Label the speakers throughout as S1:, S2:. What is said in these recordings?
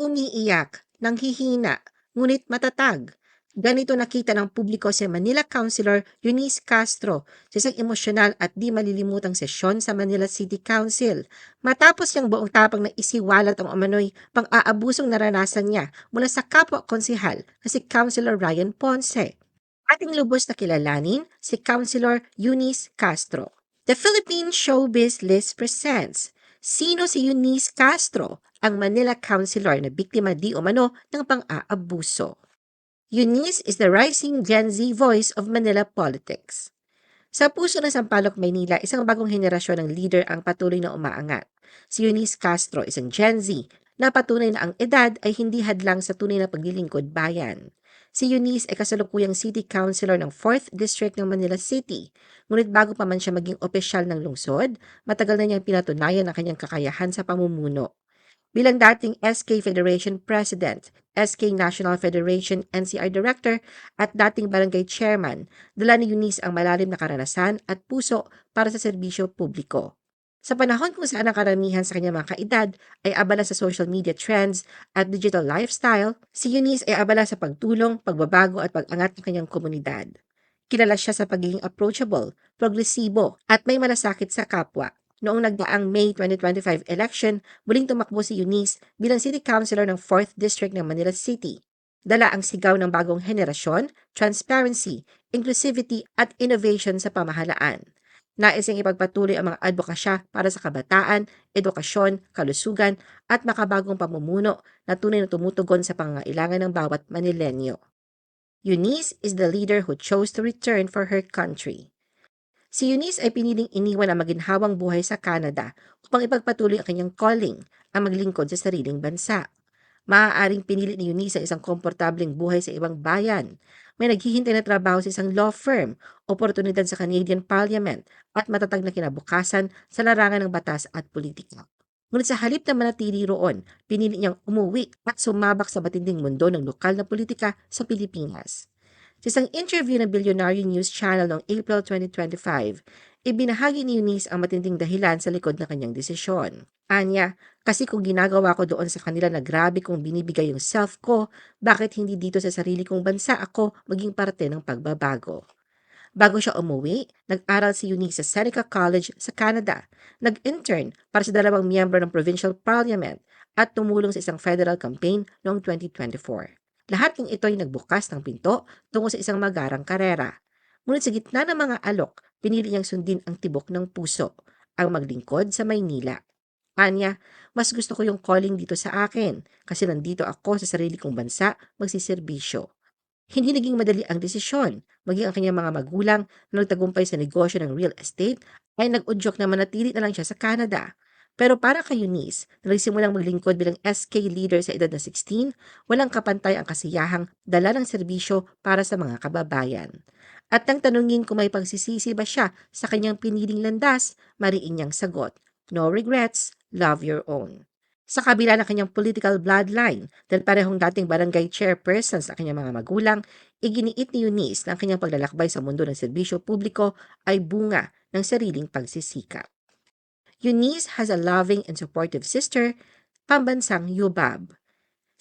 S1: Umiiyak, nanghihina, ngunit matatag. Ganito nakita ng publiko si Manila Councilor Eunice Castro sa isang emosyonal at di malilimutang sesyon sa Manila City Council. Matapos niyang buong tapang na isiwalat ang umano'y pang-aabusong naranasan niya mula sa kapwa-konsihal na si Councilor Ryan Ponce. Ating lubos na kilalanin si Councilor Eunice Castro. The Philippine Showbiz List presents Sino si Eunice Castro, ang Manila Councilor na biktima di umano ng pang-aabuso? Eunice is the rising Gen Z voice of Manila politics. Sa puso ng Sampaloc, Maynila, isang bagong henerasyon ng leader ang patuloy na umaangat. Si Eunice Castro, isang Gen Z, na patunay na ang edad ay hindi hadlang sa tunay na paglilingkod bayan. Si Eunice ay kasalukuyang City Councilor ng 4th District ng Manila City. Ngunit bago pa man siya maging opisyal ng lungsod, matagal na niyang pinatunayan ang kanyang kakayahan sa pamumuno. Bilang dating SK Federation President, SK National Federation NCR Director at dating Barangay Chairman, dala ni Eunice ang malalim na karanasan at puso para sa serbisyo publiko. Sa panahon kung saan ang karamihan sa kanyang mga kaedad ay abala sa social media trends at digital lifestyle, si Eunice ay abala sa pagtulong, pagbabago at pag-angat ng kanyang komunidad. Kilala siya sa pagiging approachable, progresibo at may malasakit sa kapwa. Noong nagdaang May 2025 election, muling tumakbo si Eunice bilang City Councilor ng 4th District ng Manila City. Dala ang sigaw ng bagong henerasyon, transparency, inclusivity at innovation sa pamahalaan. Nais niyang ipagpatuloy ang mga advokasya para sa kabataan, edukasyon, kalusugan at makabagong pamumuno na tunay na tumutugon sa pangangailangan ng bawat Manilenyo. Eunice is the leader who chose to return for her country. Si Eunice ay piniling iniwan ang maginhawang buhay sa Canada upang ipagpatuloy ang kanyang calling, ang maglingkod sa sariling bansa. Maaaring pinili ni Eunice ang isang komportableng buhay sa ibang bayan. May naghihintay na trabaho sa isang law firm, oportunidad sa Canadian Parliament, at matatag na kinabukasan sa larangan ng batas at politika. Ngunit sa halip na manatili roon, pinili niyang umuwi at sumabak sa matinding mundo ng lokal na politika sa Pilipinas. Sa isang interview ng Billionaire News Channel noong April 2025, ibinahagi ni Eunice ang matinding dahilan sa likod ng kanyang desisyon. Anya, kasi kung ginagawa ko doon sa kanila na grabe kong binibigay yung self ko, bakit hindi dito sa sarili kong bansa ako maging parte ng pagbabago? Bago siya umuwi, nag-aral si Eunice sa Seneca College sa Canada. Nag-intern para sa 2 miyembro ng Provincial Parliament at tumulong sa isang federal campaign noong 2024. Lahat ng ito ay nagbukas ng pinto tungo sa isang magarang karera. Ngunit sa gitna ng mga alok, pinili niyang sundin ang tibok ng puso, ang maglingkod sa Maynila. Anya, mas gusto ko yung calling dito sa akin kasi nandito ako sa sarili kong bansa magsiservisyo. Hindi naging madali ang desisyon, maging ang kanyang mga magulang na nagtagumpay sa negosyo ng real estate ay nag-udyok na manatili na lang siya sa Canada. Pero para kay Eunice, na nagsimulang maglingkod bilang SK leader sa edad na 16, walang kapantay ang kasiyahang dala ng serbisyo para sa mga kababayan. At nang tanungin kung may pagsisisi ba siya sa kanyang piniling landas, mariin niyang sagot, "No regrets, love your own." Sa kabila ng kanyang political bloodline, dahil parehong dating barangay chairperson sa kanyang mga magulang, iginiit ni Eunice na ang kanyang paglalakbay sa mundo ng serbisyo publiko ay bunga ng sariling pagsisikap. Eunice has a loving and supportive sister, pambansang Yubab.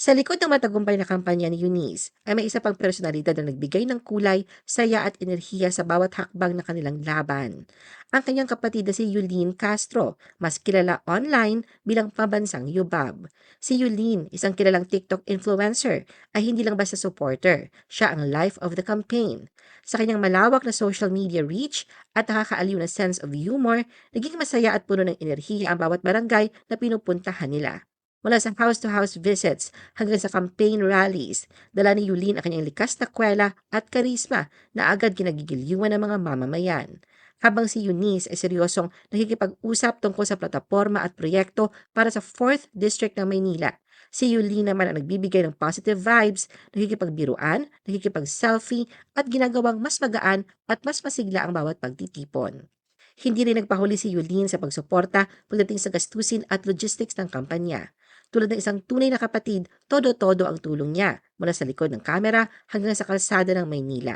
S1: Sa likod ng matagumpay na kampanya ni Eunice ay may isa pang personalidad na nagbigay ng kulay, saya at enerhiya sa bawat hakbang na kanilang laban. Ang kanyang kapatid na si Yulene Castro, mas kilala online bilang pambansang Yubab. Si Yulene, isang kilalang TikTok influencer, ay hindi lang basta supporter, siya ang life of the campaign. Sa kanyang malawak na social media reach at nakakaaliw na sense of humor, naging masaya at puno ng enerhiya ang bawat barangay na pinupuntahan nila. Mula sa house-to-house visits hanggang sa campaign rallies, dala ni Yulene ang kanyang likas na kwela at karisma na agad kinagigiliwan ng mga mamamayan. Habang si Eunice ay seryosong nakikipag-usap tungkol sa plataporma at proyekto para sa 4th District ng Maynila. Si Yulene naman ang nagbibigay ng positive vibes, nakikipagbiruan, nakikipag-selfie at ginagawang mas magaan at mas masigla ang bawat pagtitipon. Hindi rin nagpahuli si Yulene sa pagsuporta pagdating sa gastusin at logistics ng kampanya. Tulad ng isang tunay na kapatid, todo-todo ang tulong niya mula sa likod ng kamera hanggang sa kalsada ng Maynila.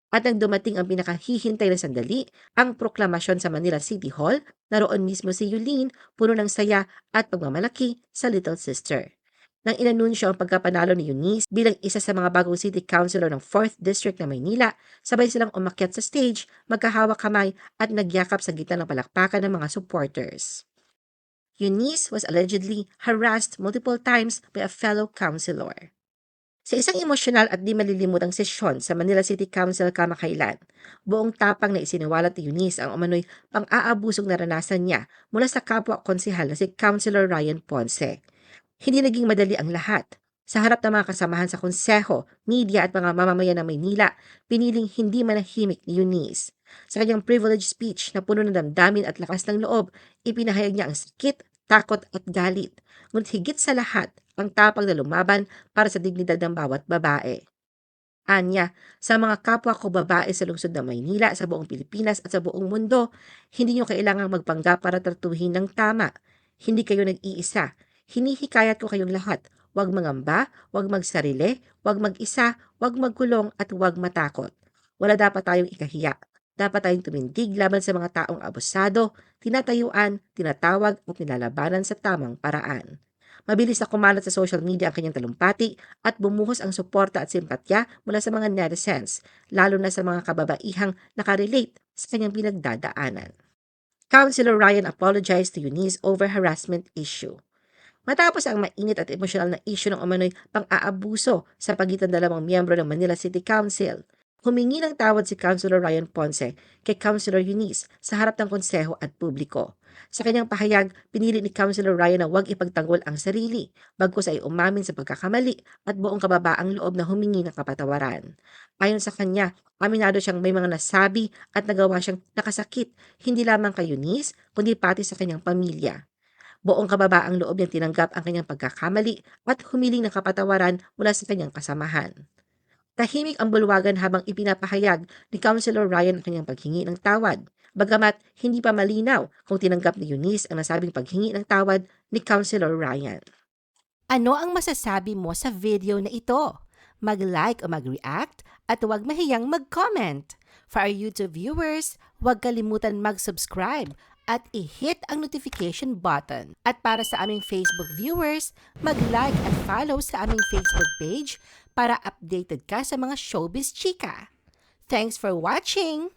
S1: At nang dumating ang pinakahihintay na sandali, ang proklamasyon sa Manila City Hall, naroon mismo si Yulene, puno ng saya at pagmamalaki sa little sister. Nang inanunsyo ang pagkapanalo ni Eunice bilang isa sa mga bagong city councilor ng 4th District ng Maynila, sabay silang umakyat sa stage, magkahawak kamay at nagyakap sa gitna ng palakpakan ng mga supporters. Eunice was allegedly harassed multiple times by a fellow councilor. Sa isang emosyonal at di malilimutang sesyon sa Manila City Council kamakailan, buong tapang na isiniwalat ni Eunice ang umano'y pang-aabusong naranasan niya mula sa kapwa konsehal na si Councilor Ryan Ponce. Hindi naging madali ang lahat. Sa harap ng mga kasamahan sa konseho, media at mga mamamayan ng Maynila, piniling hindi manahimik ni Eunice. Sa kanyang privilege speech na puno ng damdamin at lakas ng loob, ipinahayag niya ang sakit, takot at galit. Ngunit higit sa lahat, ang tapang na lumaban para sa dignidad ng bawat babae. Anya, sa mga kapwa ko babae sa lungsod ng Maynila, sa buong Pilipinas at sa buong mundo, hindi nyo kailangang magpanggap para tratuhin ng tama. Hindi kayo nag-iisa. Hinihikayat ko kayong lahat. Huwag mangamba, huwag magsarili, huwag mag-isa, huwag magkulong at huwag matakot. Wala dapat tayong ikahiya. Dapat tayong tumindig laban sa mga taong abusado, tinatayuan, tinatawag at nilalabanan sa tamang paraan. Mabilis na kumalat sa social media ang kanyang talumpati at bumuhos ang suporta at simpatya mula sa mga netizens, lalo na sa mga kababaihang nakarelate sa kanyang pinagdadaanan. Councilor Ryan apologized to Eunice over harassment issue. Matapos ang mainit at emosyonal na issue ng umano'y pang-aabuso sa pagitan dalawang miyembro ng Manila City Council, humingi ng tawad si Councilor Ryan Ponce kay Councilor Eunice sa harap ng konseho at publiko. Sa kanyang pahayag, pinili ni Councilor Ryan na huwag ipagtanggol ang sarili, bagkus ay umamin sa pagkakamali at buong kababaang loob na humingi ng kapatawaran. Ayon sa kanya, aminado siyang may mga nasabi at nagawa siyang nakasakit, hindi lamang kay Eunice, kundi pati sa kanyang pamilya. Buong kababaang loob niyang tinanggap ang kanyang pagkakamali at humiling ng kapatawaran mula sa kanyang kasamahan. Tahimik ang bulwagan habang ipinapahayag ni Councilor Ryan ang kanyang paghingi ng tawad, bagamat hindi pa malinaw kung tinanggap ni Eunice ang nasabing paghingi ng tawad ni Councilor Ryan.
S2: Ano ang masasabi mo sa video na ito? Mag-like o mag-react at huwag mahiyang mag-comment. For our YouTube viewers, huwag kalimutan mag-subscribe at i-hit ang notification button. At para sa aming Facebook viewers, mag-like at follow sa aming Facebook page para updated ka sa mga showbiz chika. Thanks for watching!